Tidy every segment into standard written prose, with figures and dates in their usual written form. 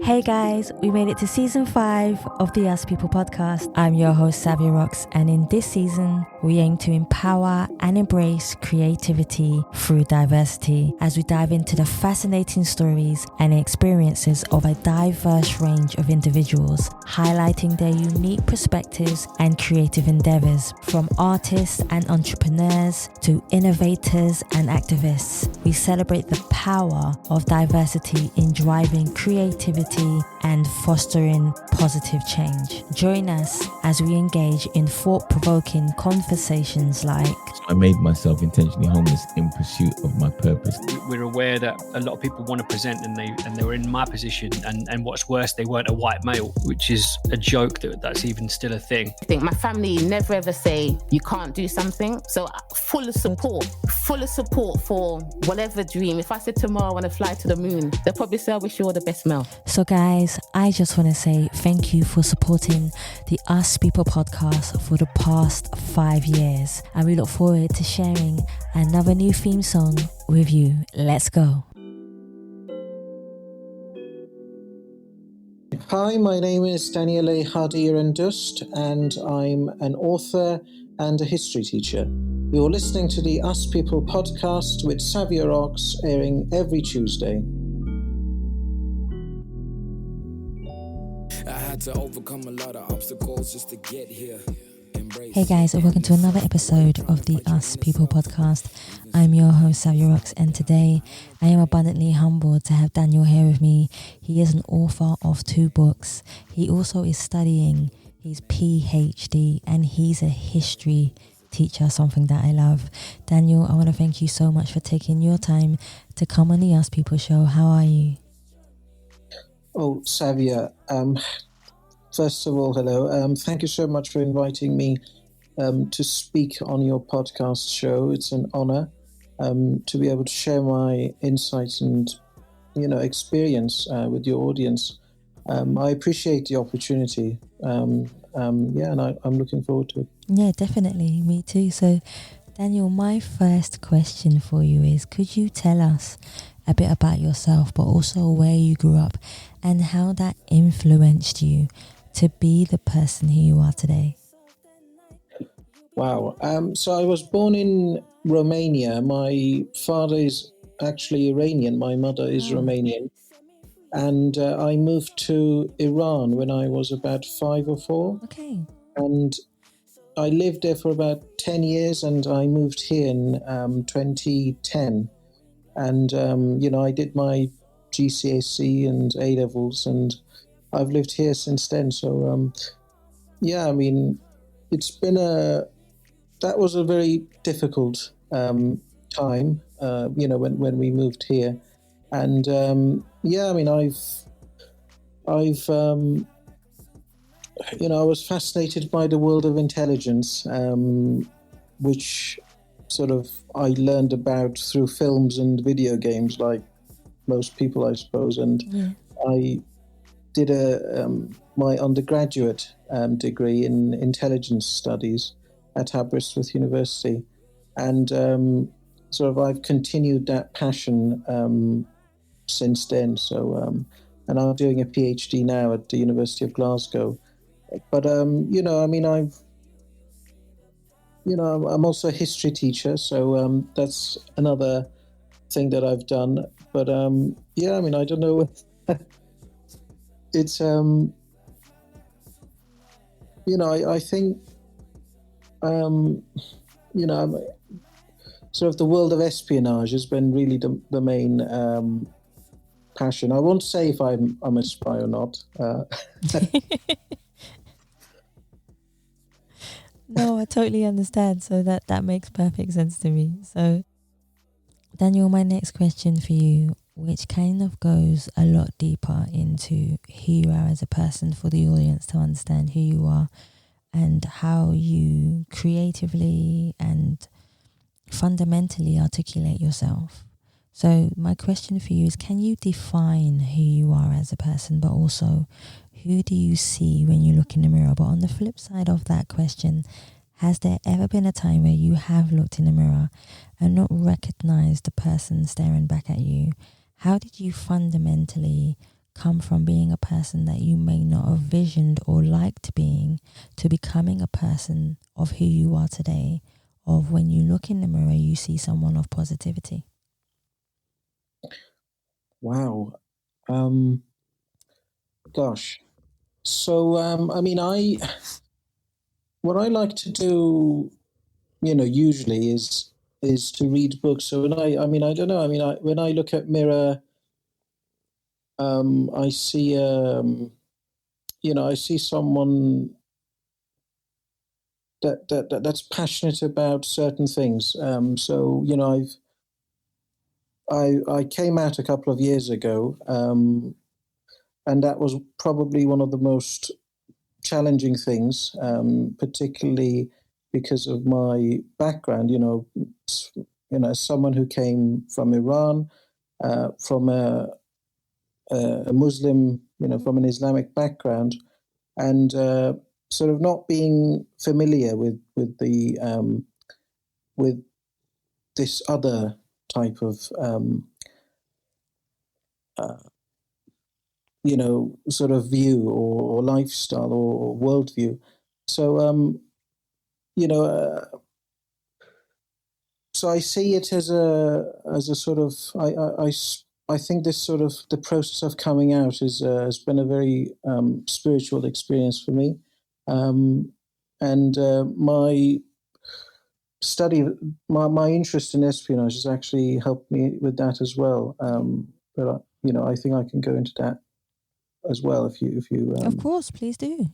Hey guys, we made it to season 5 of the Us People podcast. I'm your host Savia Rocks, and in this season, we aim to empower and embrace creativity through diversity as we dive into the fascinating stories and experiences of a diverse range of individuals, highlighting their unique perspectives and creative endeavors, from artists and entrepreneurs to innovators and activists. We celebrate the power of diversity in driving creativity and fostering positive change. Join us as we engage in thought-provoking conversations like I made myself intentionally homeless in pursuit of my purpose. We're aware that a lot of people want to present and they were in my position, and what's worse, they weren't a white male, which is a joke that's even still a thing. I think my family never ever say you can't do something, so full of support for whatever dream. If I said tomorrow I want to fly to the moon, they'll probably say I wish you all the best, Mel. So guys, I just want to say thank you for supporting the Us People podcast for the past 5 years, and we look forward to sharing another new theme song with you. Let's go. Hi, my name is Daniele Hadi-Irandoost, and I'm an author and a history teacher. You're listening to the Us People podcast with Savia Rocks, airing every Tuesday. I had to overcome a lot of obstacles just to get here. Hey guys, and welcome to another episode of the Us People podcast. I'm your host Savia Rocks, and today I am abundantly humbled to have Daniel here with me. He is an author of 2 books. He also is studying his PhD, and he's a history teacher, something that I love. Daniel, I want to thank you so much for taking your time to come on the Us People show. How are you? Oh, Savia, first of all, hello. Thank you so much for inviting me to speak on your podcast show. It's an honor to be able to share my insights and, experience with your audience. I appreciate the opportunity. And I'm looking forward to it. Yeah, definitely. Me too. So, Daniel, my first question for you is, could you tell us a bit about yourself, but also where you grew up and how that influenced you to be the person who you are today? Wow. So I was born in Romania. My father is actually Iranian. My mother is Romanian. And I moved to Iran when I was about 5 or 4. Okay. And I lived there for about 10 years, and I moved here in 2010. And, I did my GCSE and A-levels, and I've lived here since then. So, it's been that was a very difficult time, when we moved here. And, I was fascinated by the world of intelligence, which sort of I learned about through films and video games, like most people, I suppose. And I did my undergraduate degree in intelligence studies at Aberystwyth University, and I've continued that passion since then. So, and I'm doing a PhD now at the University of Glasgow. But I'm also a history teacher, so that's another thing that I've done. But I don't know. It's I think sort of the world of espionage has been really the main passion. I won't say if I'm a spy or not. No, I totally understand. So that makes perfect sense to me. So, Daniel, my next question for you, which kind of goes a lot deeper into who you are as a person, for the audience to understand who you are and how you creatively and fundamentally articulate yourself. So my question for you is, can you define who you are as a person, but also who do you see when you look in the mirror? But on the flip side of that question, has there ever been a time where you have looked in the mirror and not recognized the person staring back at you? How did you fundamentally come from being a person that you may not have visioned or liked being to becoming a person of who you are today, of when you look in the mirror, you see someone of positivity? Wow. Gosh. So, what I like to do, usually is to read books. So I don't know. When I look at mirror, I see, I see someone that's passionate about certain things. So, I came out a couple of years ago, and that was probably one of the most challenging things, particularly because of my background. As someone who came from Iran, from a Muslim, from an Islamic background, and sort of not being familiar with this other type of sort of view or lifestyle or worldview. So you know, so I see it as a sort of I think this sort of the process of coming out has been a very spiritual experience for me, and my study, my interest in espionage has actually helped me with that as well. But I think I can go into that as well if you. Of course, please do.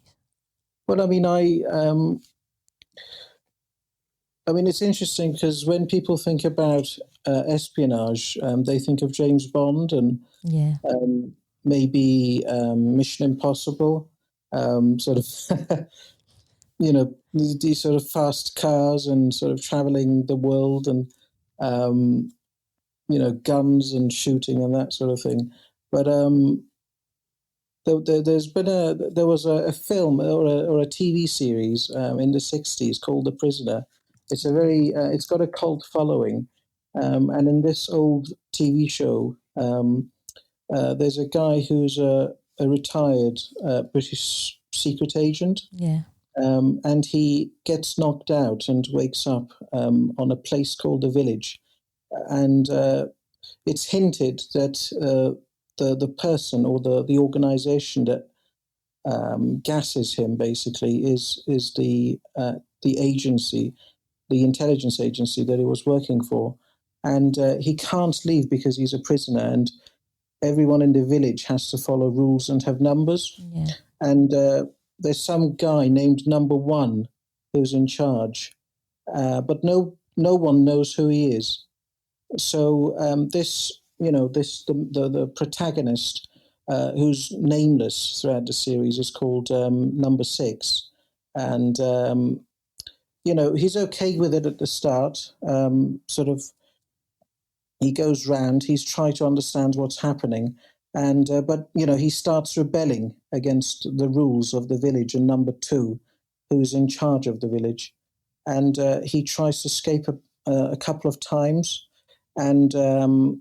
Well, it's interesting because when people think about espionage, they think of James Bond and maybe Mission Impossible, sort of, these sort of fast cars and sort of traveling the world and, guns and shooting and that sort of thing. But there was a film or a TV series in the 60s called The Prisoner. It's it's got a cult following, and in this old TV show, there's a guy who's a retired British secret agent, and he gets knocked out and wakes up on a place called the Village, and it's hinted that the person or the organization that gasses him basically is the agency, the intelligence agency that he was working for, and he can't leave because he's a prisoner, and everyone in the village has to follow rules and have numbers, and there's some guy named Number One who's in charge, but no one knows who he is. So the protagonist, who's nameless throughout the series, is called Number Six, and he's okay with it at the start. Sort of, he goes round. He's trying to understand what's happening, and but he starts rebelling against the rules of the village. And Number Two, who's in charge of the village, and he tries to escape a couple of times. And throughout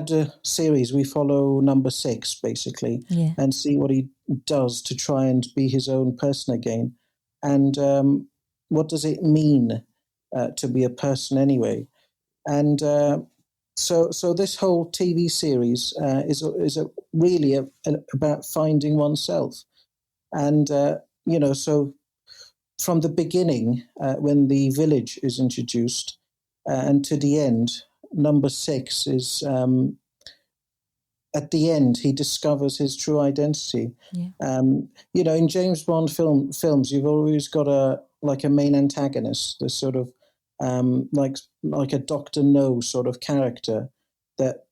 the series, we follow Number Six basically, and see what he does to try and be his own person again, and what does it mean to be a person anyway. And so this whole TV series is really about finding oneself, and so. From the beginning, when the village is introduced, and to the end, Number Six is at the end he discovers his true identity. In James Bond films, you've always got a main antagonist, this sort of like a Dr. No sort of character that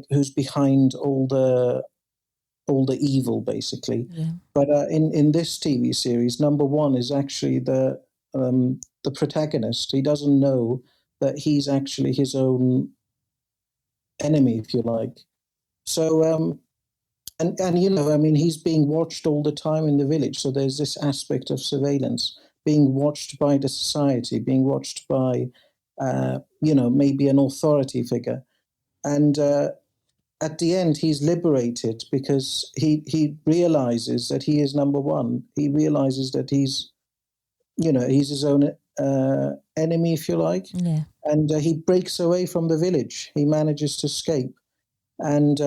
who's behind all the evil, basically. But in this TV series, Number One is actually the protagonist. He doesn't know that he's actually his own enemy, if you like. So he's being watched all the time in the village. So there's this aspect of surveillance, being watched by the society, being watched by maybe an authority figure. and at the end, he's liberated because he realizes that he is number one. He realizes that he's his own enemy, if you like. Yeah. And he breaks away from the village. He manages to escape. And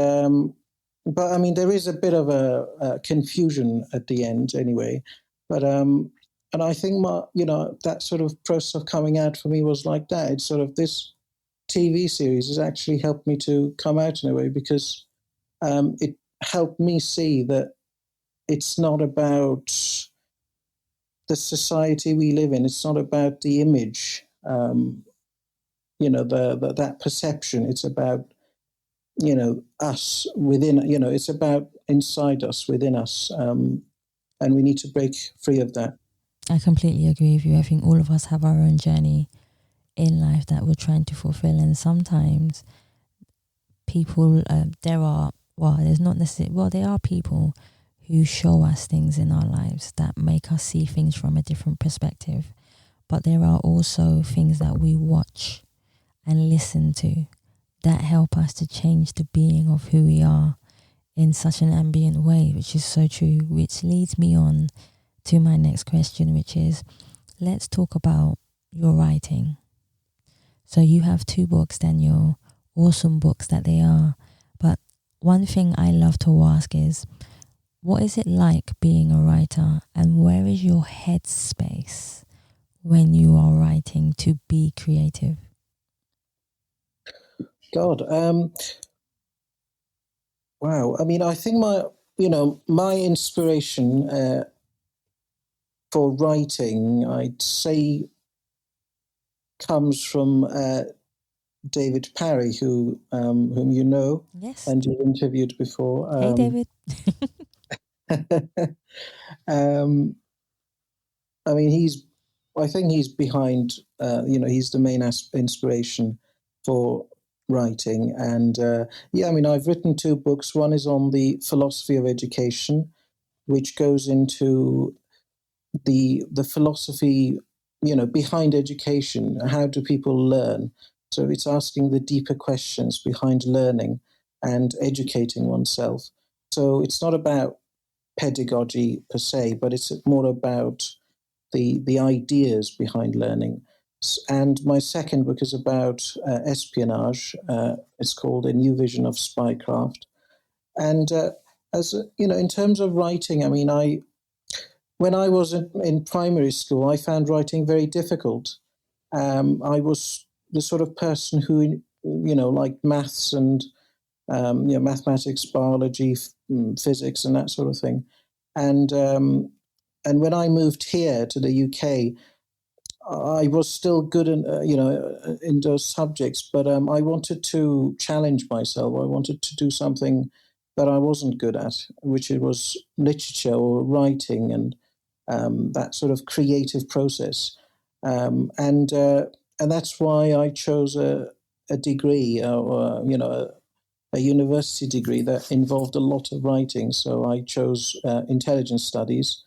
but I mean, there is a bit of a confusion at the end, anyway. But and I think that sort of process of coming out for me was like that. It's sort of this TV series has actually helped me to come out in a way, because it helped me see that it's not about the society we live in. It's not about the image, that perception. It's about, us within, it's about inside us, within us. And we need to break free of that. I completely agree with you. I think all of us have our own journey in life that we're trying to fulfill, and sometimes people, there are people who show us things in our lives that make us see things from a different perspective, but there are also things that we watch and listen to that help us to change the being of who we are in such an ambient way, which is so true, which leads me on to my next question, which is, let's talk about your writing. So you have 2 books, Daniel, awesome books that they are. But one thing I love to ask is, what is it like being a writer, and where is your headspace when you are writing to be creative? God, wow. I mean, I think my inspiration for writing, I'd say, comes from David Parry, whom you know, Yes. and you've interviewed before. Hey, David. I mean, I think he's behind. He's the main inspiration for writing. And I mean, I've written 2 books. One is on the philosophy of education, which goes into the philosophy, behind education. How do people learn? So it's asking the deeper questions behind learning and educating oneself. So it's not about pedagogy per se, but it's more about the ideas behind learning. And my second book is about espionage. It's called A New Vision of Spycraft. And in terms of writing, I mean, when I was in primary school, I found writing very difficult. I was the sort of person who, liked maths and mathematics, biology, physics, and that sort of thing. And when I moved here to the UK, I was still good in those subjects, but I wanted to challenge myself. I wanted to do something that I wasn't good at, which it was literature or writing and that sort of creative process. And that's why I chose a degree, a university degree that involved a lot of writing. So I chose intelligence studies,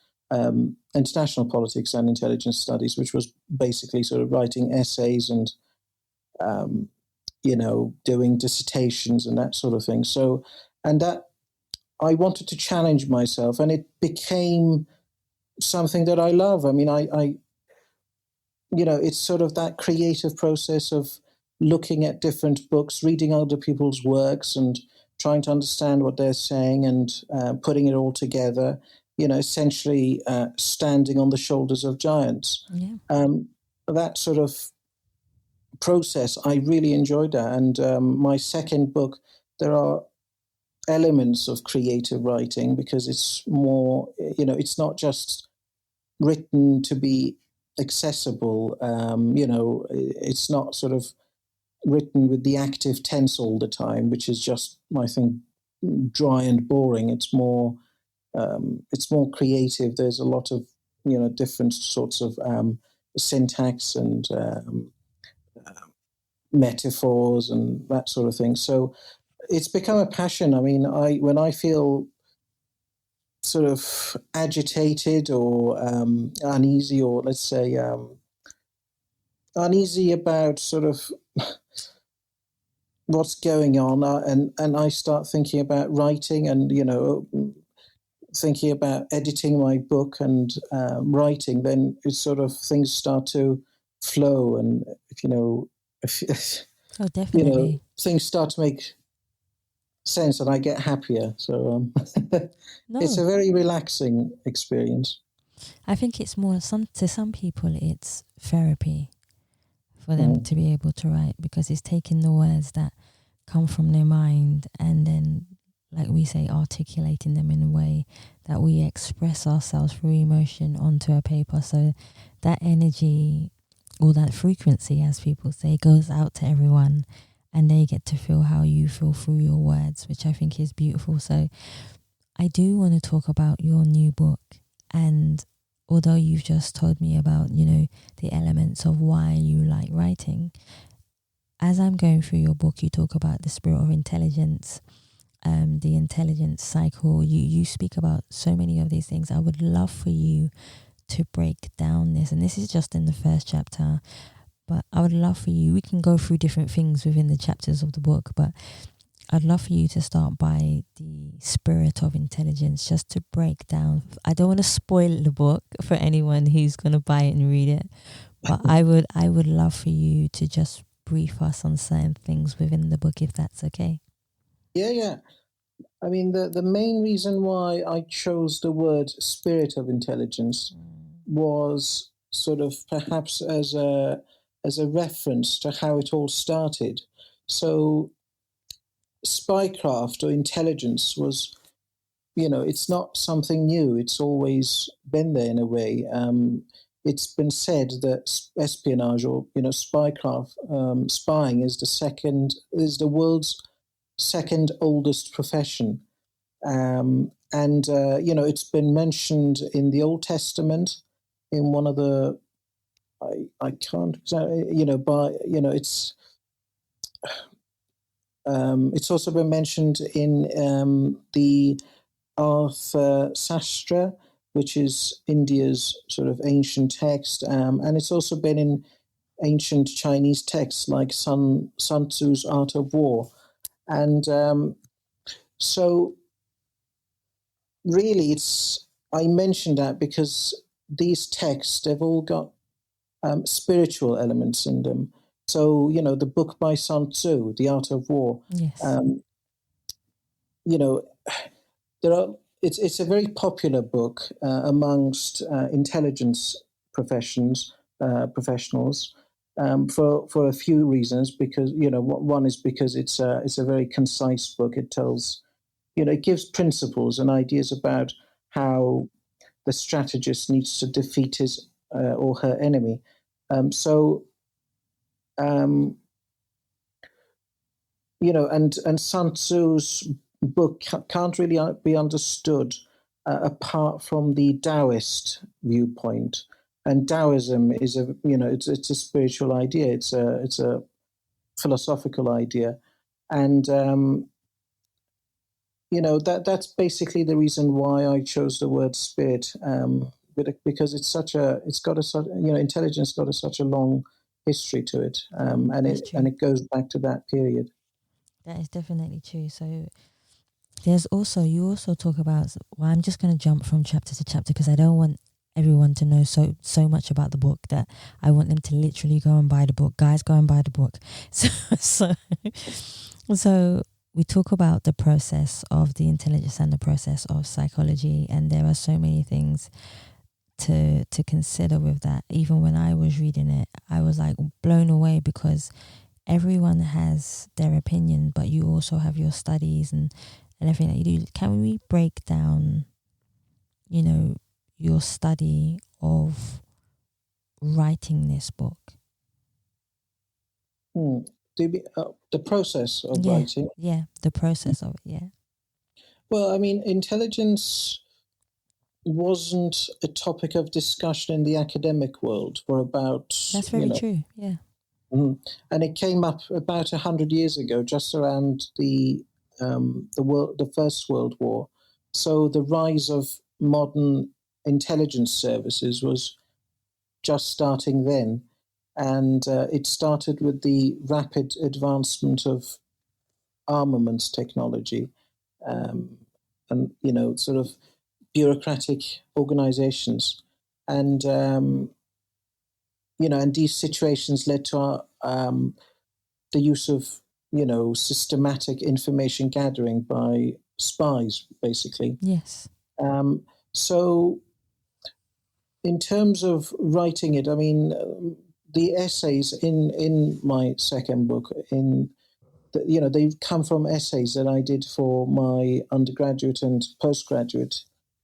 international politics and intelligence studies, which was basically sort of writing essays and, doing dissertations and that sort of thing. So, and that I wanted to challenge myself, and it became something that I love. I mean, it's sort of that creative process of looking at different books, reading other people's works and trying to understand what they're saying and putting it all together, essentially standing on the shoulders of giants. Yeah. That sort of process, I really enjoyed that. And my second book, there are elements of creative writing because it's more, it's not just written to be accessible. It's not sort of written with the active tense all the time, which is just, I think, dry and boring. It's more creative. There's a lot of different sorts of syntax and metaphors and that sort of thing. So it's become a passion. I mean, when I feel sort of agitated or uneasy, or let's say uneasy about sort of what's going on, and I start thinking about writing, and thinking about editing my book and writing, then it's sort of things start to flow, and Oh, definitely. things start to make sense, and I get happier. So it's No, a very relaxing experience. I think it's more to some people it's therapy for them to be able to write, because it's taking the words that come from their mind and then, like we say, articulating them in a way that we express ourselves through emotion onto a paper. So that energy, or that frequency, as people say, goes out to everyone, and they get to feel how you feel through your words, which I think is beautiful. So I do want to talk about your new book. And although you've just told me about, the elements of why you like writing, as I'm going through your book, you talk about the spirit of intelligence, the intelligence cycle. You speak about so many of these things. I would love for you to break down this. And this is just in the first chapter, but I would love for you, we can go through different things within the chapters of the book, but I'd love for you to start by the spirit of intelligence, just to break down. I don't want to spoil the book for anyone who's going to buy it and read it, but I would love for you to just brief us on certain things within the book, if that's okay. Yeah. I mean, the main reason why I chose the word spirit of intelligence was sort of perhaps as a reference to how it all started. So spycraft or intelligence was, it's not something new. It's always been there in a way. It's been said that espionage, or spycraft, spying is the world's second oldest profession, and it's been mentioned in the Old Testament in one of the I can't it's also been mentioned in the Artha Sastra, which is India's sort of ancient text, and it's also been in ancient Chinese texts like Sun Tzu's Art of War. And so really I mentioned that because these texts, they've all got spiritual elements in them. So, the book by Sun Tzu, The Art of War, Yes. It's a very popular book amongst intelligence professionals for a few reasons. Because one is because it's a very concise book. It tells, it gives principles and ideas about how the strategist needs to defeat his or her enemy. And Sun Tzu's book can't really be understood apart from the Taoist viewpoint. And Taoism is it's a spiritual idea. It's a philosophical idea, and that's basically the reason why I chose the word spirit. Because intelligence got such a long history to it, and it goes back to that period. That is definitely true. So you also talk about, well, I'm just going to jump from chapter to chapter because I don't want everyone to know so much about the book that I want them to literally go and buy the book. Guys, go and buy the book. So we talk about the process of the intelligence and the process of psychology, and there are so many things to consider with that. Even when I was reading it, I was like blown away because everyone has their opinion, but you also have your studies and everything that you do. Can we break down, your study of writing this book? The process of writing? Yeah, the process of it, yeah. Well, I mean, intelligence wasn't a topic of discussion in the academic world for about... That's very true, yeah. And it came up about 100 years ago, just around the First World War. So the rise of modern intelligence services was just starting then, and it started with the rapid advancement of armaments technology, and sort of bureaucratic organizations, and and these situations led to the use of systematic information gathering by spies, basically. Yes. So in terms of writing it, I mean, the essays in my second book, they come from essays that I did for my undergraduate and postgraduate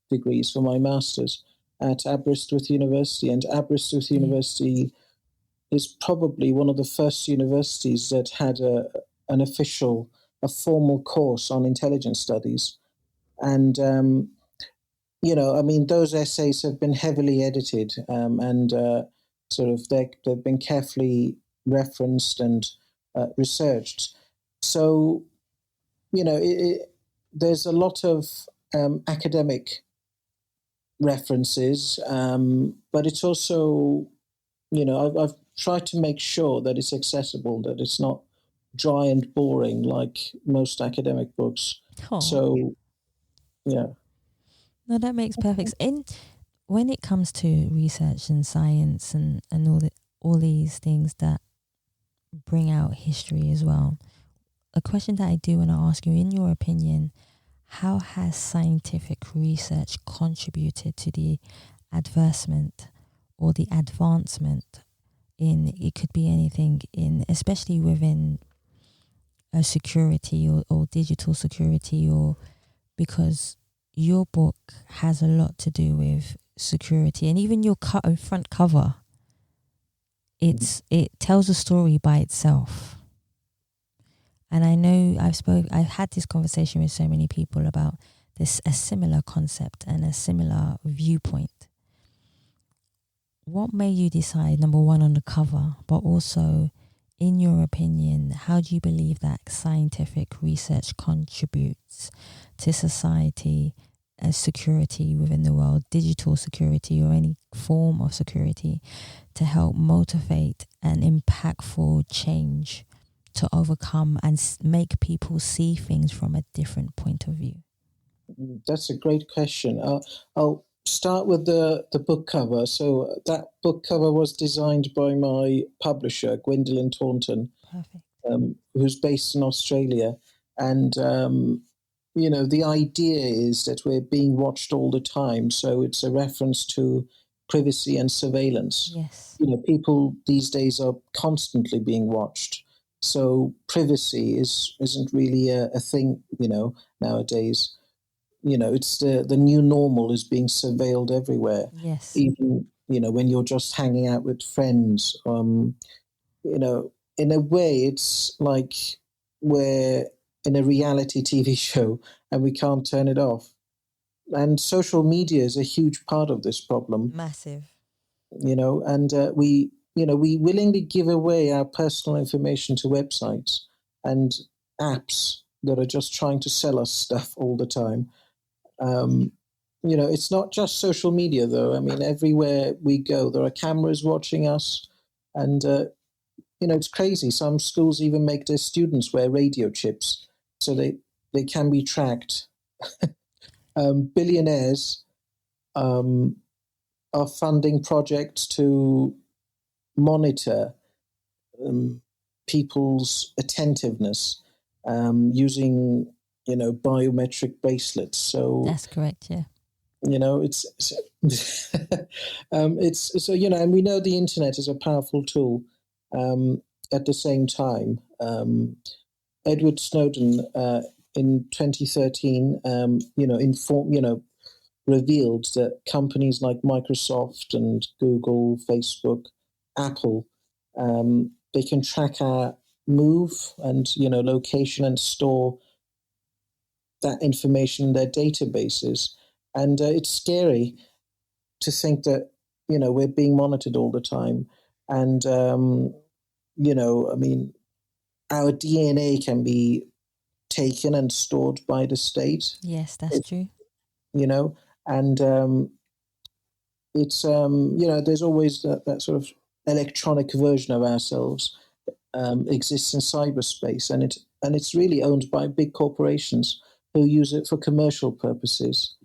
degrees for my master's at Aberystwyth University. And Aberystwyth University is probably one of the first universities that had a formal course on intelligence studies. And, I mean, those essays have been heavily edited, and sort of they've been carefully referenced and researched. So, there's a lot of academic references, but it's also, I've tried to make sure that it's accessible, that it's not dry and boring like most academic books. Oh. So, yeah. No, that makes perfect sense. When it comes to research and science and all these things that bring out history as well, a question that I do want to ask you, in your opinion, how has scientific research contributed to the advancement or the advancement in, it could be anything, in especially within a security or digital security, or because your book has a lot to do with security, and even your front cover, it tells a story by itself. And I know I've had this conversation with so many people about a similar concept and a similar viewpoint. What made you decide, number one, on the cover, but also, in your opinion, how do you believe that scientific research contributes to society as security within the world, digital security or any form of security, to help motivate an impactful change to overcome and make people see things from a different point of view? That's a great question. I'll start with the book cover. So that book cover was designed by my publisher, Gwendolyn Taunton, who's based in Australia. And, the idea is that we're being watched all the time. So it's a reference to privacy and surveillance. Yes. People these days are constantly being watched. So privacy isn't really a thing, nowadays. It's the new normal is being surveilled everywhere. Yes. Even, when you're just hanging out with friends, in a way, it's like we're in a reality TV show and we can't turn it off. And social media is a huge part of this problem. Massive. And we willingly give away our personal information to websites and apps that are just trying to sell us stuff all the time. It's not just social media, though. I mean, everywhere we go, there are cameras watching us. And, it's crazy. Some schools even make their students wear radio chips so they can be tracked. Billionaires are funding projects to monitor people's attentiveness using biometric bracelets. So that's correct. Yeah. It's it's so and we know the internet is a powerful tool. At the same time, Edward Snowden in 2013, revealed that companies like Microsoft and Google, Facebook, Apple, they can track our move and location and store that information in their databases. And it's scary to think that, we're being monitored all the time. And, I mean, our DNA can be taken and stored by the state. Yes, that's true. And it's, there's always that sort of electronic version of ourselves exists in cyberspace. And and it's really owned by big corporations who use it for commercial purposes.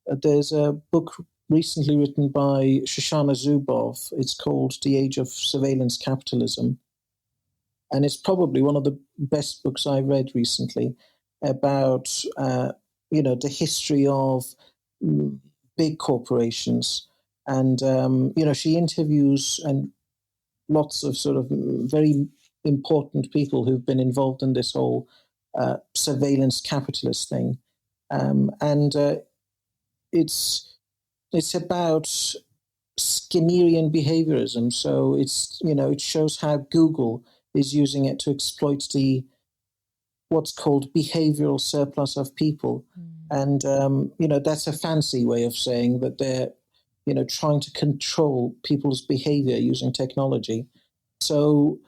There's a book recently written by Shoshana Zuboff. It's called The Age of Surveillance Capitalism. And it's probably one of the best books I've read recently about, the history of big corporations. And, she interviews and lots of sort of very important people who've been involved in this whole surveillance capitalist thing. It's about Skinnerian behaviorism. So it shows how Google is using it to exploit what's called behavioral surplus of people. And, that's a fancy way of saying that they're, trying to control people's behavior using technology. So,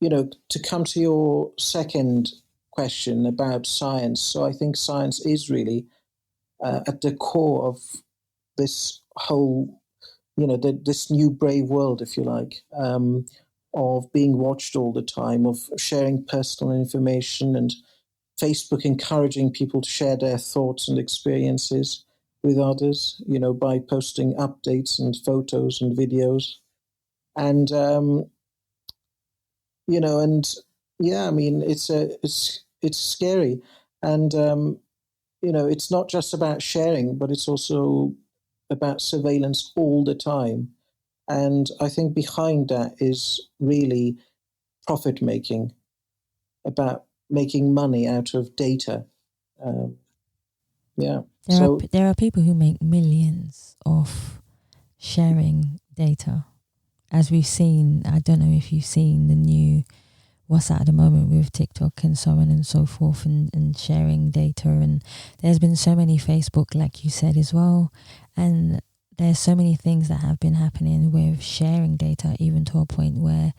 to come to your second question about science. So I think science is really at the core of this whole, this new brave world, if you like, of being watched all the time, of sharing personal information, and Facebook encouraging people to share their thoughts and experiences with others, by posting updates and photos and videos. And, it's scary. And, it's not just about sharing, but it's also about surveillance all the time. And I think behind that is really profit making, about making money out of data. There are people who make millions off sharing data. As we've seen, I don't know if you've seen the new what's at the moment with TikTok and so on and so forth, and sharing data. And there's been so many Facebook, like you said as well. And there's so many things that have been happening with sharing data, even to a point where,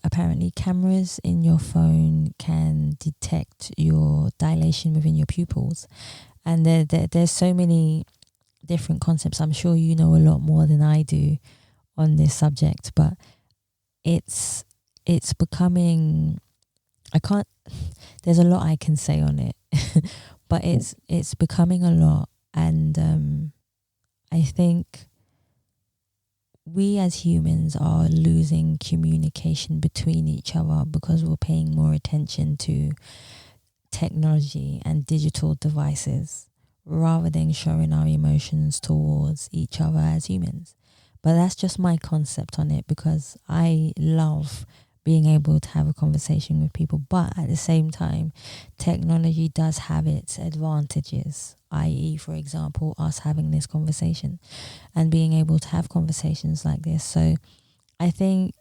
apparently cameras in your phone can detect your dilation within your pupils. And there's so many different concepts. I'm sure you know a lot more than I do on this subject, but it's becoming, there's a lot I can say on it, but it's becoming a lot. And I think we as humans are losing communication between each other because we're paying more attention to technology and digital devices rather than showing our emotions towards each other as humans. But that's just my concept on it, because I love being able to have a conversation with people. But at the same time, technology does have its advantages, i.e., for example, us having this conversation and being able to have conversations like this. So I think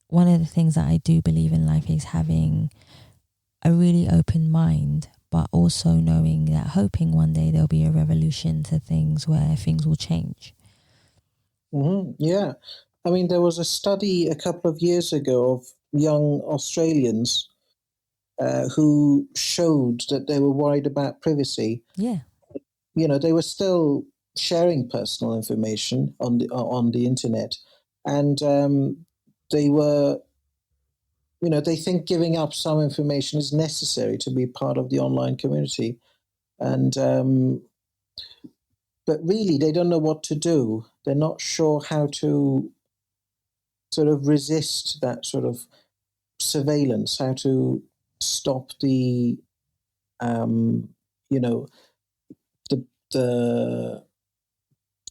one of the things that I do believe in life is having a really open mind, but also knowing that, hoping one day there'll be a revolution to things where things will change. Mm-hmm. Yeah. I mean, there was a study a couple of years ago of young Australians who showed that they were worried about privacy. Yeah. They were still sharing personal information on the internet, and they were, they think giving up some information is necessary to be part of the online community, and but really they don't know what to do. They're not sure how to sort of resist that sort of surveillance, how to stop the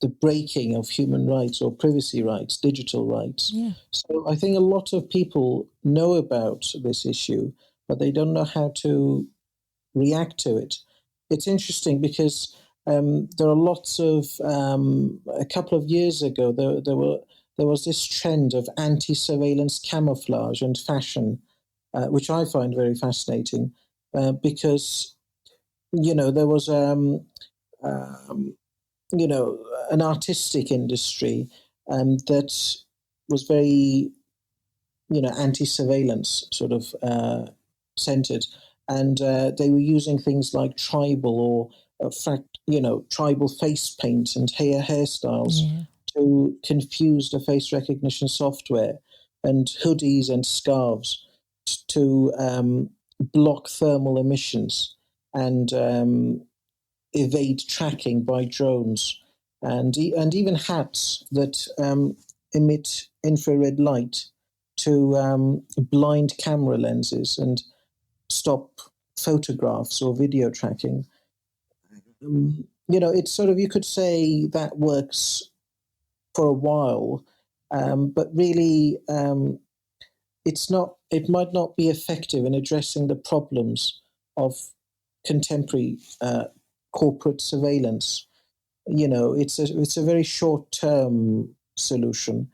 the breaking of human rights or privacy rights, digital rights. Yeah. So I think a lot of people know about this issue, but they don't know how to react to it. It's interesting because there are lots of a couple of years ago there was this trend of anti-surveillance camouflage and fashion, which I find very fascinating, because there was an artistic industry that was very anti-surveillance sort of centered, and they were using things like tribal or tribal face paint and hairstyles to confuse the face recognition software, and hoodies and scarves. to block thermal emissions and evade tracking by drones, and even hats that emit infrared light to blind camera lenses and stop photographs or video tracking. It's sort of, you could say that works for a while, but really it might not be effective in addressing the problems of contemporary corporate surveillance. It's a very short-term solution.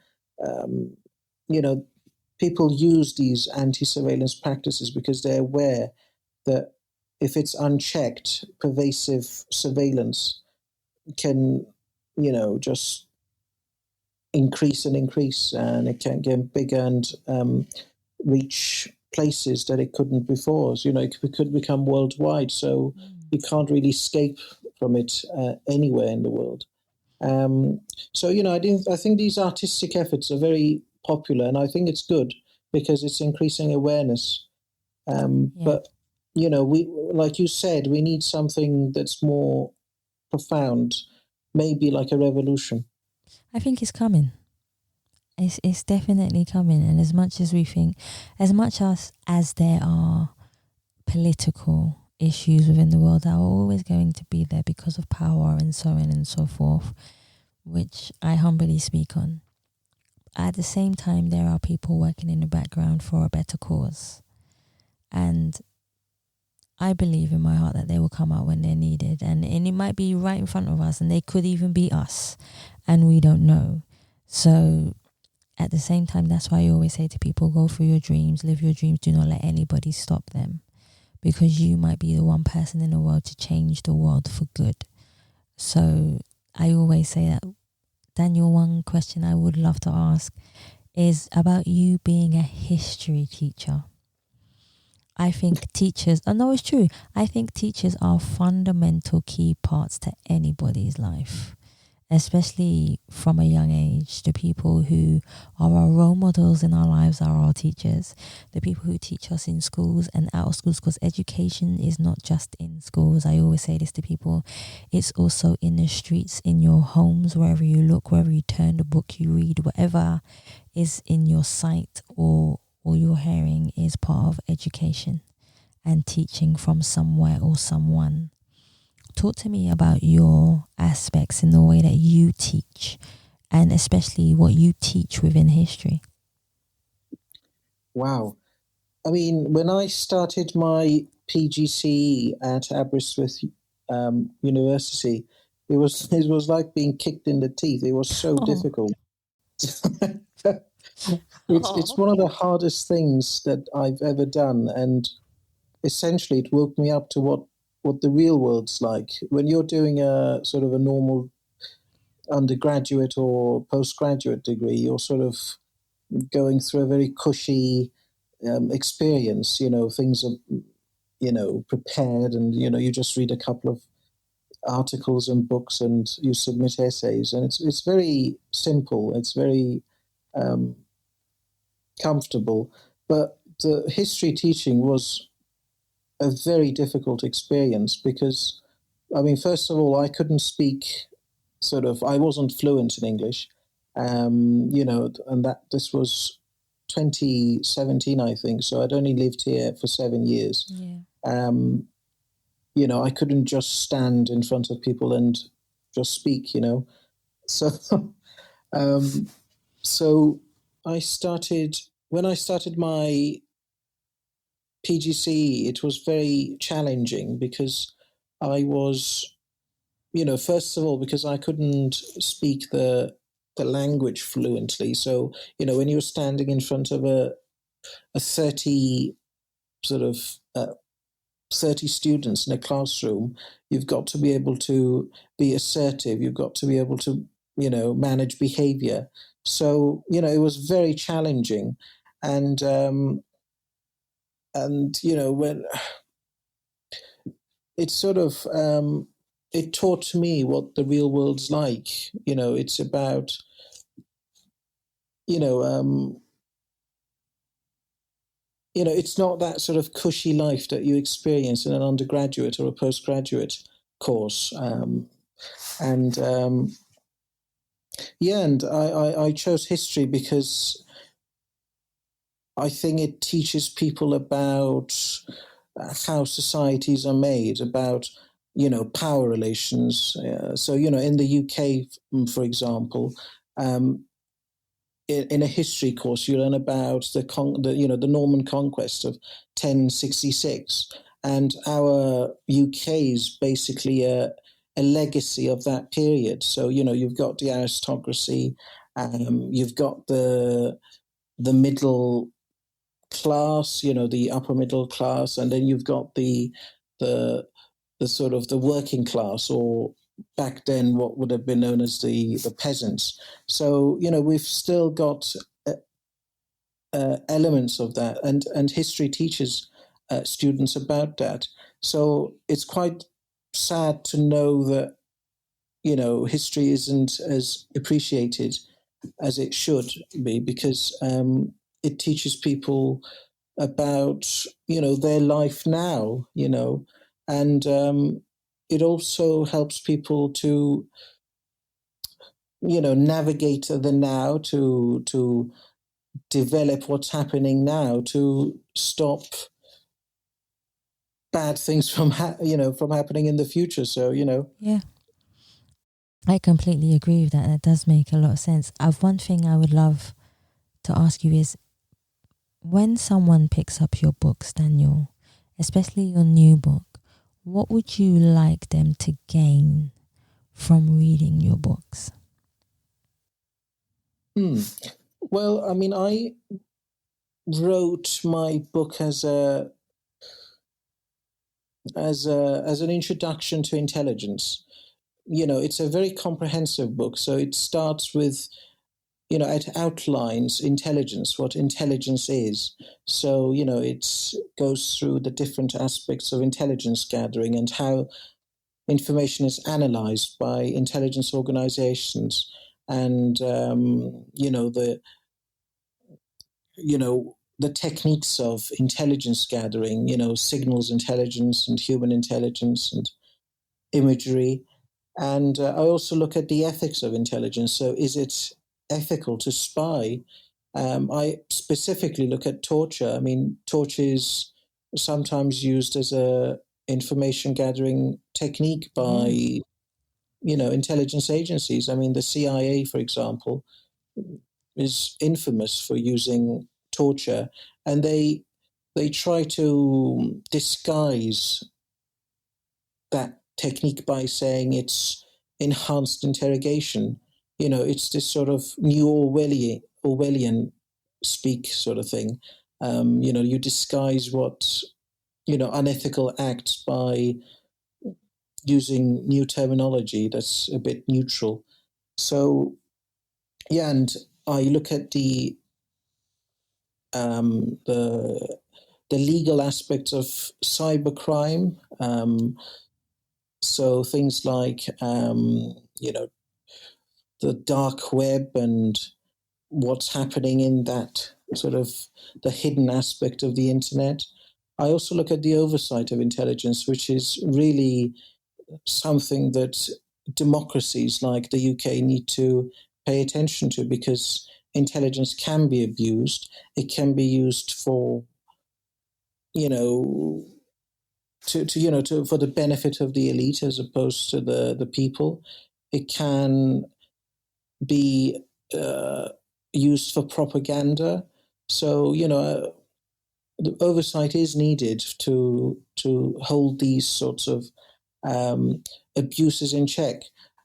People use these anti-surveillance practices because they're aware that if it's unchecked, pervasive surveillance can, just increase, and it can get bigger and reach places that it couldn't before. So, it could become worldwide. So you can't really escape from it anywhere in the world. I think these artistic efforts are very popular, and I think it's good because it's increasing awareness. But we, like you said, we need something that's more profound, maybe like a revolution. I think it's coming. It's definitely coming. And as much as we think, as much as there are political issues within the world that are always going to be there because of power and so on and so forth, which I humbly speak on. At the same time, there are people working in the background for a better cause. And I believe in my heart that they will come out when they're needed. And it might be right in front of us, and they could even be us, and we don't know. So at the same time, that's why I always say to people, go for your dreams, live your dreams, do not let anybody stop them. Because you might be the one person in the world to change the world for good. So I always say that, Daniel, one question I would love to ask is about you being a history teacher. I think teachers, it's true. I think teachers are fundamental key parts to anybody's life, especially from a young age. The people who are our role models in our lives are our teachers. The people who teach us in schools and out of schools, because education is not just in schools. I always say this to people. It's also in the streets, in your homes, wherever you look, wherever you turn, the book you read, whatever is in your sight or your hearing is part of education and teaching from somewhere or someone. Talk to me about your aspects in the way that you teach, and especially what you teach within history. Wow. I mean, when I started my PGCE at Aberystwyth University, it was like being kicked in the teeth. It was so difficult. It's one of the hardest things that I've ever done, and essentially it woke me up to what the real world's like. When you're doing a sort of a normal undergraduate or postgraduate degree, you're sort of going through a very cushy experience. Things are, prepared, and, you just read a couple of articles and books and you submit essays, and it's very simple. It's very comfortable. But the history teaching was a very difficult experience because, first of all, I couldn't speak I wasn't fluent in English, and this was 2017, I think. So I'd only lived here for 7 years. Yeah. I couldn't just stand in front of people and just speak, So, so when I started my PGCE, it was very challenging because I was, first of all, because I couldn't speak the language fluently. So, when you're standing in front of a 30 30 students in a classroom, you've got to be able to be assertive. You've got to be able to, manage behavior. So, it was very challenging. And when it's it taught me what the real world's like. It's about, it's not that sort of cushy life that you experience in an undergraduate or a postgraduate course. And I chose history because I think it teaches people about how societies are made, about, power relations. So, in the UK, for example, in a history course, you learn about the Norman conquest of 1066, and our UK is basically a legacy of that period. So you've got the aristocracy, you've got the middle class, the upper middle class, and then you've got the sort of the working class, or back then what would have been known as the peasants. So we've still got elements of that, and history teaches students about that. So it's quite sad to know that history isn't as appreciated as it should be, because it teaches people about their life now, and it also helps people to navigate the now, to develop what's happening now, to stop bad things from from happening in the future. So Yeah, I completely agree with that. That does make a lot of sense. One thing I would love to ask you is, when someone picks up your books, Daniel, especially your new book, what would you like them to gain from reading your books? Well, I mean, I wrote my book as an introduction to intelligence. It's a very comprehensive book. So it starts with, it outlines intelligence, what intelligence is. So, it goes through the different aspects of intelligence gathering and how information is analyzed by intelligence organizations, and, the techniques of intelligence gathering, signals intelligence and human intelligence and imagery. And I also look at the ethics of intelligence. So is it ethical to spy? I specifically look at torture. I mean, torture is sometimes used as a information gathering technique by, intelligence agencies. I mean, the CIA, for example, is infamous for using torture, and they try to disguise that technique by saying it's enhanced interrogation. It's this sort of new Orwellian speak sort of thing. You disguise what unethical acts by using new terminology that's a bit neutral. So yeah, and I look at the legal aspects of cybercrime. So things like the dark web and what's happening in that sort of the hidden aspect of the internet. I also look at the oversight of intelligence, which is really something that democracies like the UK need to pay attention to, because intelligence can be abused. It can be used for, for the benefit of the elite as opposed to the people. It can be used for propaganda. So, the oversight is needed to hold these sorts of abuses in check.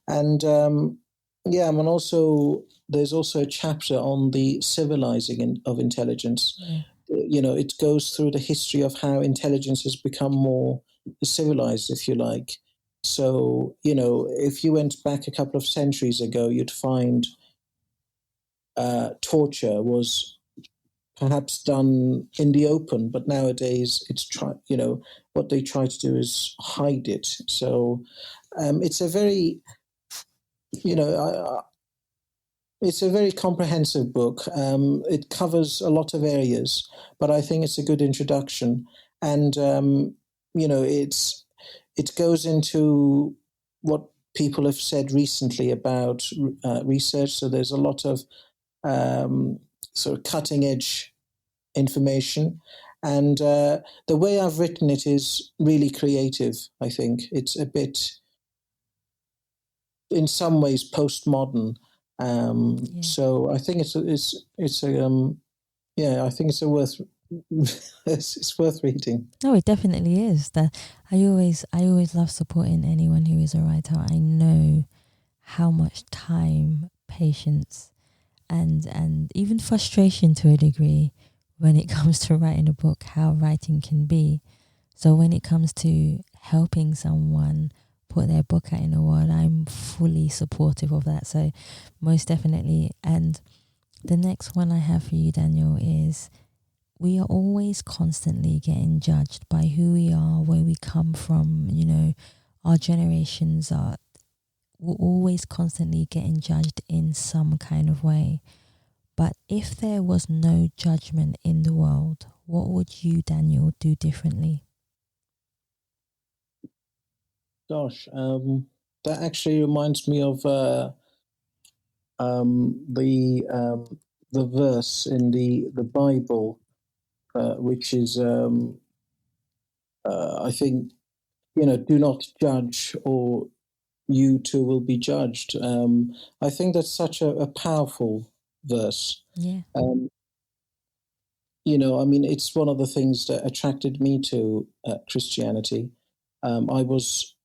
And and also there's also a chapter on the civilizing of intelligence. Yeah. It goes through the history of how intelligence has become more civilized, if you like. So, if you went back a couple of centuries ago, you'd find torture was perhaps done in the open, but nowadays what they try to do is hide it. So it's a very, it's a very comprehensive book. It covers a lot of areas, but I think it's a good introduction. And it goes into what people have said recently about research. So there's a lot of sort of cutting edge information. And the way I've written it is really creative, I think. It's a bit, in some ways, postmodern. So I think it's worth reading. No, it definitely is. I always love supporting anyone who is a writer. I know how much time, patience, and even frustration to a degree when it comes to writing a book, how writing can be. So when it comes to helping someone put their book out in the world, I'm fully supportive of that. So most definitely. And the next one I have for you, Daniel, is we are always constantly getting judged by who we are, where we come from. Our generations we're always constantly getting judged in some kind of way. But if there was no judgment in the world, what would you, Daniel, do differently? Gosh, that actually reminds me of the verse in the Bible, which is I think, do not judge, or you too will be judged. I think that's such a powerful verse. Yeah. It's one of the things that attracted me to Christianity. I was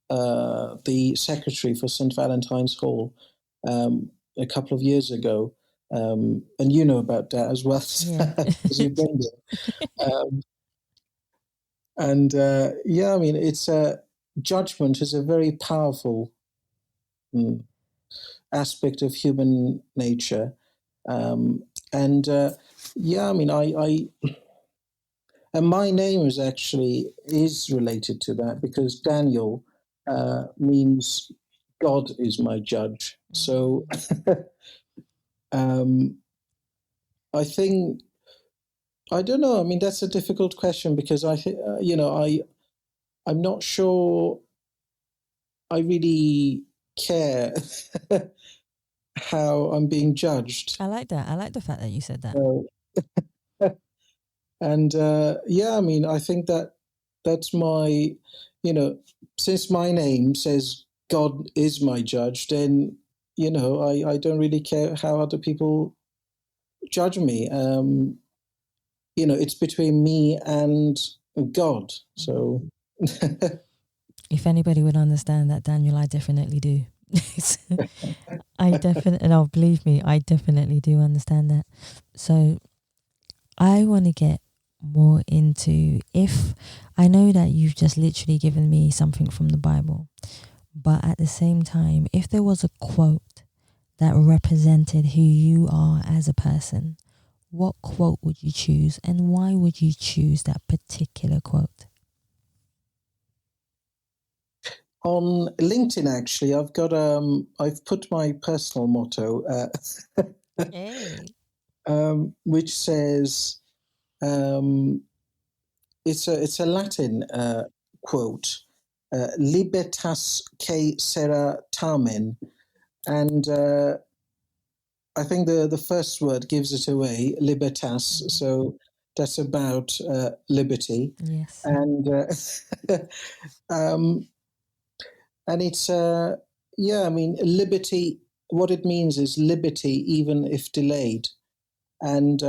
the secretary for St. Valentine's Hall a couple of years ago, and you know about that as well, Yeah. as you've been there. It's judgment is a very powerful aspect of human nature, and my name is related to that, because Daniel means God is my judge. So I think, I don't know. I mean, that's a difficult question, because I'm not sure I really care how I'm being judged. I like that. I like the fact that you said that. And I think that's my, since my name says God is my judge, then, I don't really care how other people judge me. It's between me and God. So if anybody would understand that, Daniel, I definitely do. Believe me, I definitely do understand that. So I want to get more into, if I know that you've just literally given me something from the Bible, but at the same time, if there was a quote that represented who you are as a person, what quote would you choose, and why would you choose that particular quote? On LinkedIn, actually, I've put my personal motto, Hey. Which says, it's a Latin quote, "Libertas que sera tamen," and I think the first word gives it away, libertas. So that's about liberty. Yes. And and it's liberty. What it means is liberty, even if delayed, and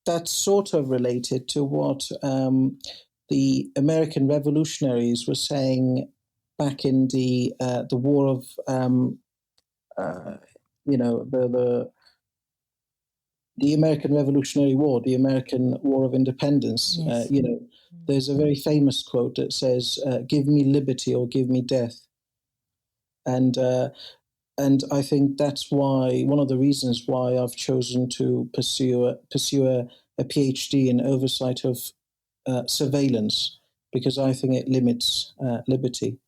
that's sort of related to what the American revolutionaries were saying back in the war of the American Revolutionary War, the American War of Independence. Yes. There's a very famous quote that says, "Give me liberty or give me death," and I think that's why, one of the reasons why I've chosen to pursue a PhD in oversight of surveillance, because I think it limits liberty.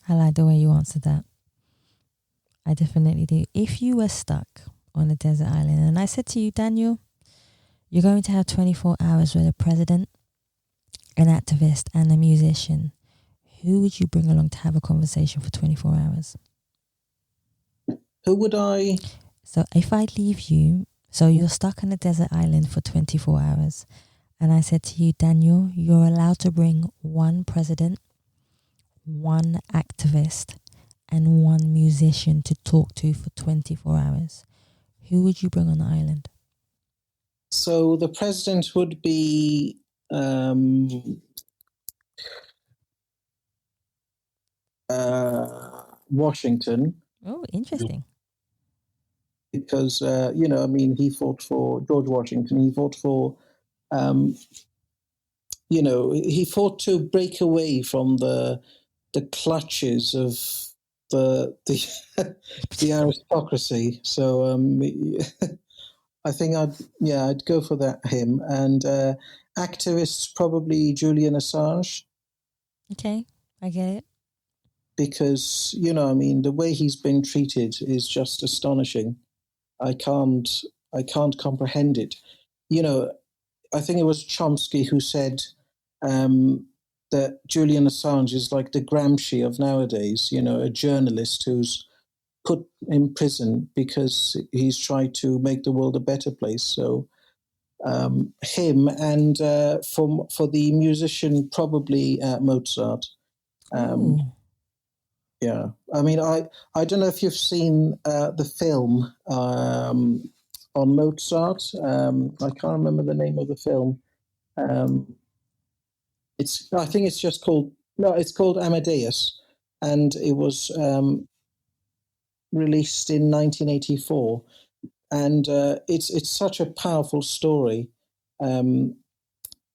I like the way you answered that. I definitely do. If you were stuck on a desert island and I said to you, Daniel, you're going to have 24 hours with a president, an activist, and a musician, who would you bring along to have a conversation for 24 hours? Who would I? So if I leave you, so you're stuck on a desert island for 24 hours, and I said to you, Daniel, you're allowed to bring one president, one activist, and one musician to talk to for 24 hours. Who would you bring on the island? So the president would be Washington. Oh, interesting. Because, he fought for George Washington. He fought for, he fought to break away from the clutches of the the aristocracy. So I think I'd go for him. And activists, probably Julian Assange. Okay, I get it. Because, the way he's been treated is just astonishing. I can't comprehend it. I think it was Chomsky who said that Julian Assange is like the Gramsci of nowadays, a journalist who's put in prison because he's tried to make the world a better place. So him, and for the musician, probably Mozart. Yeah, I don't know if you've seen the film on Mozart. I can't remember the name of the film. I think it's just called it's called Amadeus, and it was released in 1984, and it's such a powerful story.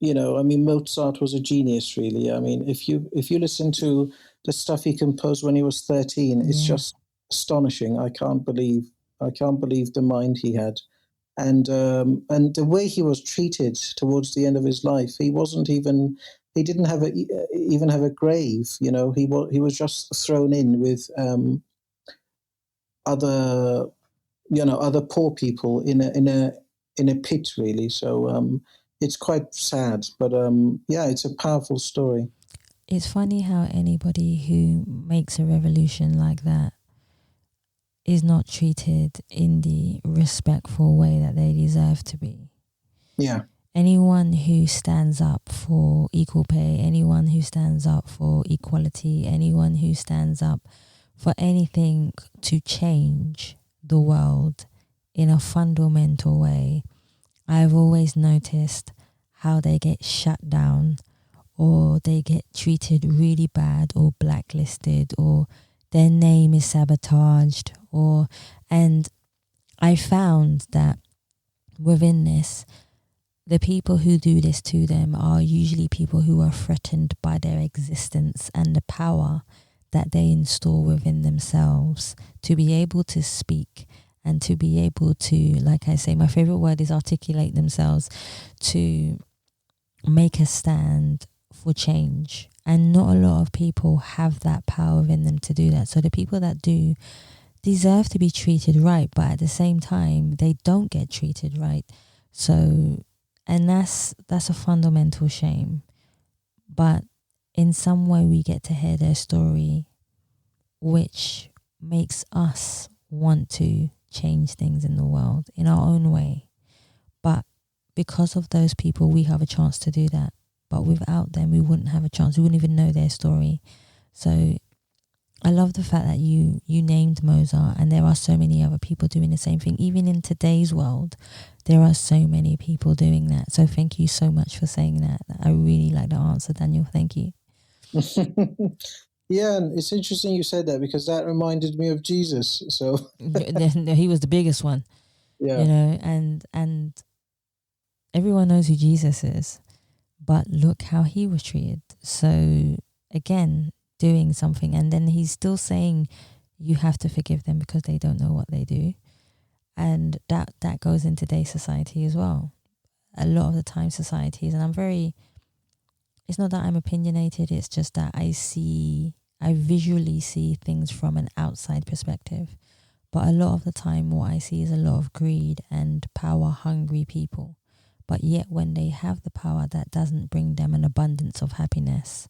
Mozart was a genius, really. If you listen to the stuff he composed when he was 13, it's just astonishing. I can't believe the mind he had, and the way he was treated towards the end of his life. He didn't have even have a grave. He was just thrown in with other poor people in a pit, really. So it's quite sad, but it's a powerful story. It's funny how anybody who makes a revolution like that is not treated in the respectful way that they deserve to be. Yeah. Anyone who stands up for equal pay, anyone who stands up for equality, anyone who stands up for anything to change the world in a fundamental way, I've always noticed how they get shut down, or they get treated really bad, or blacklisted, or their name is sabotaged, and I found that within this, the people who do this to them are usually people who are threatened by their existence and the power that they install within themselves to be able to speak and to be able to, like I say, my favorite word is articulate themselves, to make a stand for change. And not a lot of people have that power within them to do that. So the people that do deserve to be treated right, but at the same time they don't get treated right. So, and that's a fundamental shame. But in some way we get to hear their story, which makes us want to change things in the world in our own way. But because of those people, we have a chance to do that. But without them, we wouldn't have a chance. We wouldn't even know their story. So I love the fact that you named Mozart, and there are so many other people doing the same thing. Even in today's world, there are so many people doing that. So thank you so much for saying that. I really like the answer, Daniel. Thank you. Yeah, and it's interesting you said that, because that reminded me of Jesus. So he was the biggest one. Yeah. And everyone knows who Jesus is, but look how he was treated. So again, doing something, and then he's still saying you have to forgive them because they don't know what they do. And that goes in today's society as well. A lot of the time societies, and it's not that I'm opinionated, it's just that I visually see things from an outside perspective. But a lot of the time, what I see is a lot of greed and power-hungry people. But yet when they have the power, that doesn't bring them an abundance of happiness.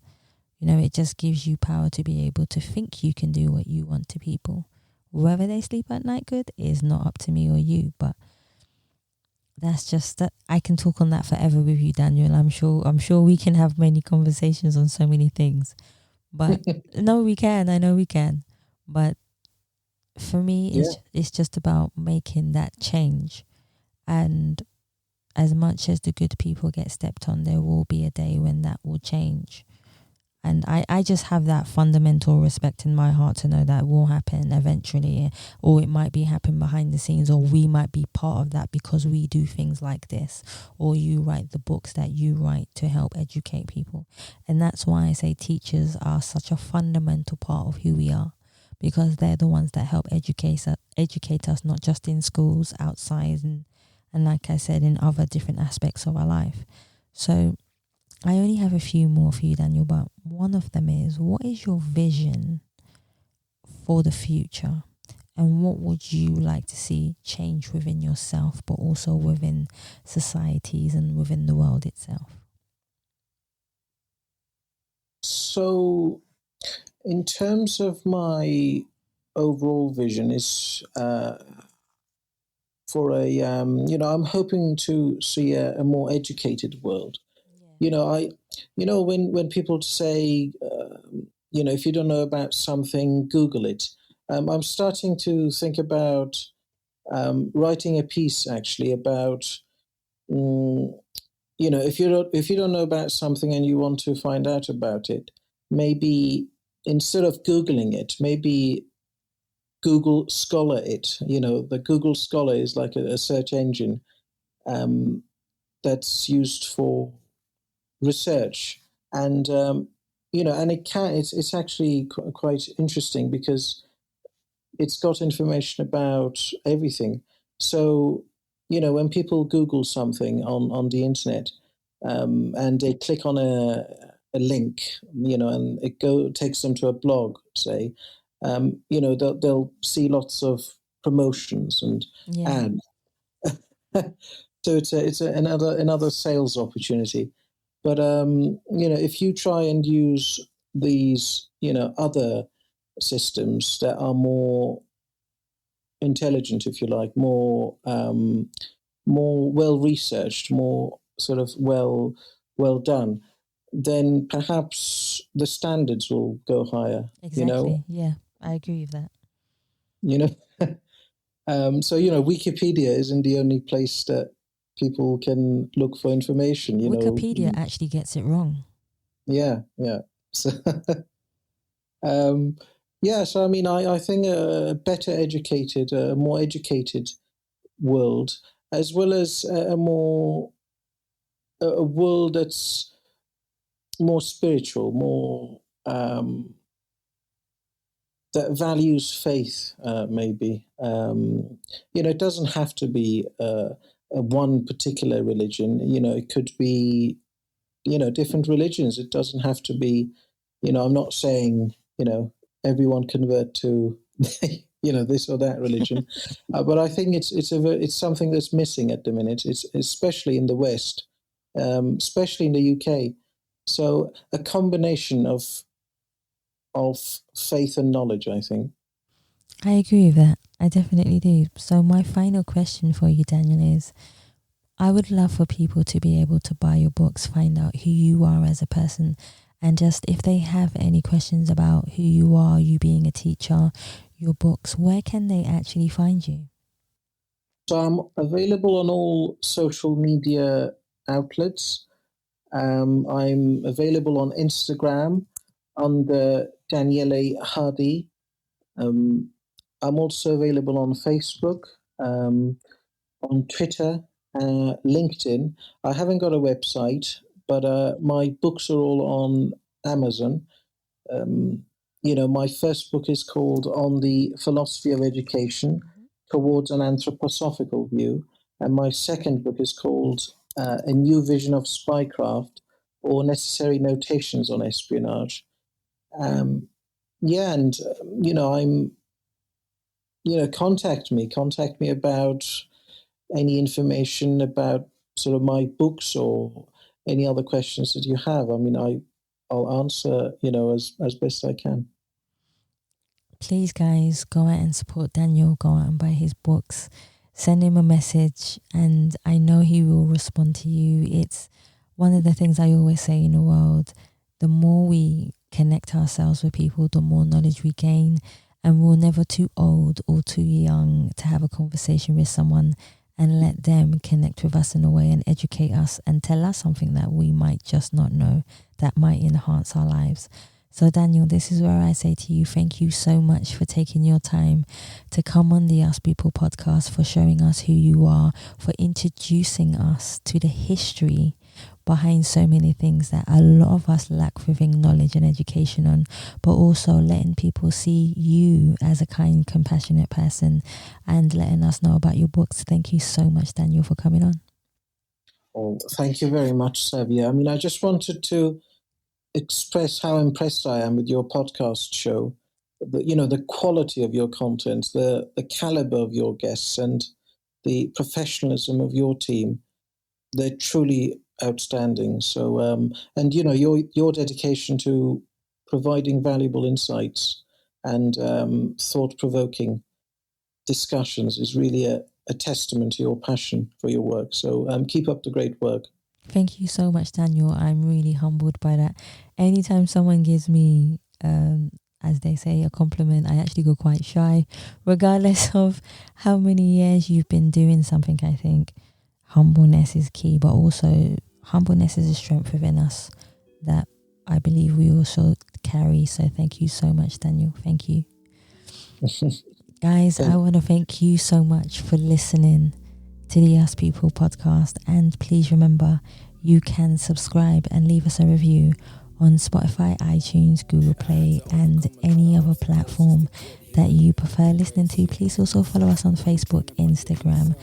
You know, it just gives you power to be able to think you can do what you want to people. Whether they sleep at night good is not up to me or you, but that's just that. I can talk on that forever with you, Daniel. I'm sure we can have many conversations on so many things. But no, we can. I know we can. But for me, it's just about making that change. And as much as the good people get stepped on, there will be a day when that will change. And I just have that fundamental respect in my heart to know that will happen eventually, or it might be happen behind the scenes, or we might be part of that because we do things like this, or you write the books that you write to help educate people. And that's why I say teachers are such a fundamental part of who we are, because they're the ones that help educate us, not just in schools, outside, and like I said, in other different aspects of our life. So I only have a few more for you, Daniel, but one of them is, what is your vision for the future? And what would you like to see change within yourself, but also within societies and within the world itself? So, in terms of my overall vision, is for a I'm hoping to see a more educated world. When people say, if you don't know about something, Google it. I'm starting to think about writing a piece actually about, if you don't know about something and you want to find out about it, maybe instead of Googling it, maybe Google Scholar it. The Google Scholar is like a search engine that's used for research, and it's actually quite interesting because it's got information about everything. So when people Google something on the internet, and they click on a link, and it takes them to a blog, say, they'll see lots of promotions and ads. So it's another sales opportunity. But if you try and use these other systems that are more intelligent, if you like, more well researched, more sort of well done, then perhaps the standards will go higher. Exactly. Yeah, I agree with that. So Wikipedia isn't the only place that people can look for information. Wikipedia actually gets it wrong. Yeah. So, so I mean, I think a better educated, a more educated world, as well as a world that's more spiritual, more that values faith. Maybe it doesn't have to be a one particular religion. It could be different religions. It doesn't have to be. I'm not saying everyone convert to this or that religion, but I think it's something that's missing at the minute. It's especially in the West, especially in the UK. So a combination of faith and knowledge, I think. I agree with that. I definitely do. So my final question for you, Daniel, is, I would love for people to be able to buy your books, find out who you are as a person, and just if they have any questions about who you are, you being a teacher, your books, where can they actually find you? So I'm available on all social media outlets. I'm available on Instagram under Daniele Hadi. I'm also available on Facebook, on Twitter, LinkedIn. I haven't got a website, but my books are all on Amazon. My first book is called On the Philosophy of Education Towards an Anthroposophical View. And my second book is called A New Vision of Spycraft, or Necessary Notations on Espionage. I'm contact me about any information about sort of my books or any other questions that you have. I mean, I'll answer, as best I can. Please, guys, go out and support Daniel. Go out and buy his books. Send him a message, and I know he will respond to you. It's one of the things I always say in the world. The more we connect ourselves with people, the more knowledge we gain, and we're never too old or too young to have a conversation with someone and let them connect with us in a way and educate us and tell us something that we might just not know that might enhance our lives. So Daniel, this is where I say to you, thank you so much for taking your time to come on the Us People podcast, for showing us who you are, for introducing us to the history behind so many things that a lot of us lack within knowledge and education on, but also letting people see you as a kind, compassionate person and letting us know about your books. Thank you so much, Daniel, for coming on. Oh, thank you very much, Savia. I mean, I just wanted to express how impressed I am with your podcast show. The quality of your content, the caliber of your guests, and the professionalism of your team. They're truly outstanding. So, and your dedication to providing valuable insights and thought-provoking discussions is really a testament to your passion for your work. So, keep up the great work. Thank you so much, Daniel. I'm really humbled by that. Anytime someone gives me, as they say, a compliment, I actually go quite shy, regardless of how many years you've been doing something. I think humbleness is key, but also humbleness is a strength within us that I believe we also carry. So thank you so much, Daniel. Thank you. Guys, I want to thank you so much for listening to the Us People podcast, and please remember, you can subscribe and leave us a review on Spotify, iTunes, Google Play, and any other platform that you prefer listening to. Please also follow us on Facebook, Instagram,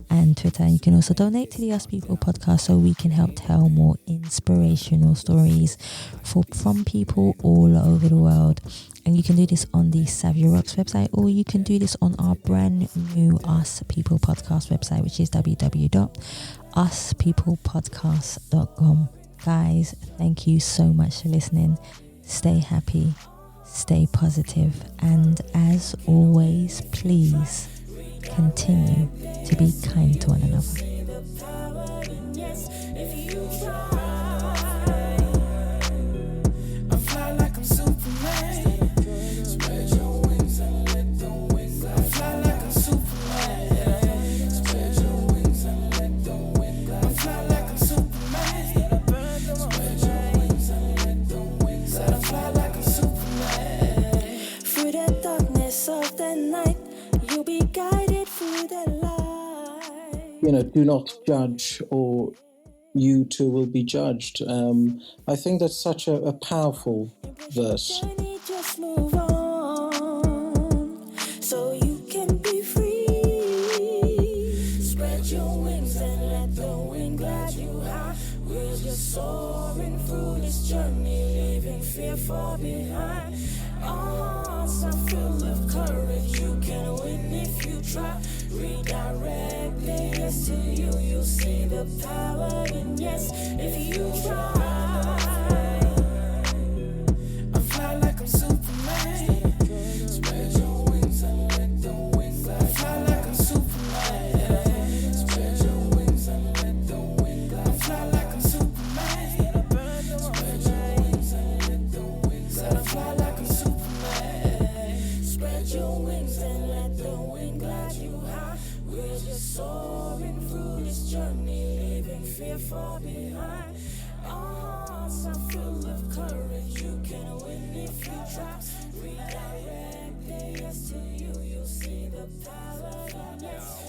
and Twitter. And you can also donate to the Us People podcast so we can help tell more inspirational stories from people all over the world. And you can do this on the Savia Rocks website, or you can do this on our brand new Us People podcast website, which is www.uspeoplepodcast.com. Guys, thank you so much for listening. Stay happy, stay positive, and as always, please continue to be kind to one another. Do not judge, or you too will be judged. I think that's such a powerful verse. Just move on, so you can be free. Spread your wings and let the wind glide you high. We're just soaring through this journey, leaving fear far behind. Our hearts are filled with courage. You can win if you try. Redirect the yes to you. You'll see the power in yes if you try. I fly like I'm Superman. Spread your wings and let the wind glide. I fly like I'm Superman. Spread your wings and let the wind glide. I fly like I'm Superman. Spread your wings and let the wind glide. I fly like I'm Superman. Spread your wings and let the wind glide you high. We're just soaring through this journey, leaving fear far behind. Our hearts are filled with courage. You can win if you try. Redirect the yes to you. You'll see the power in yes.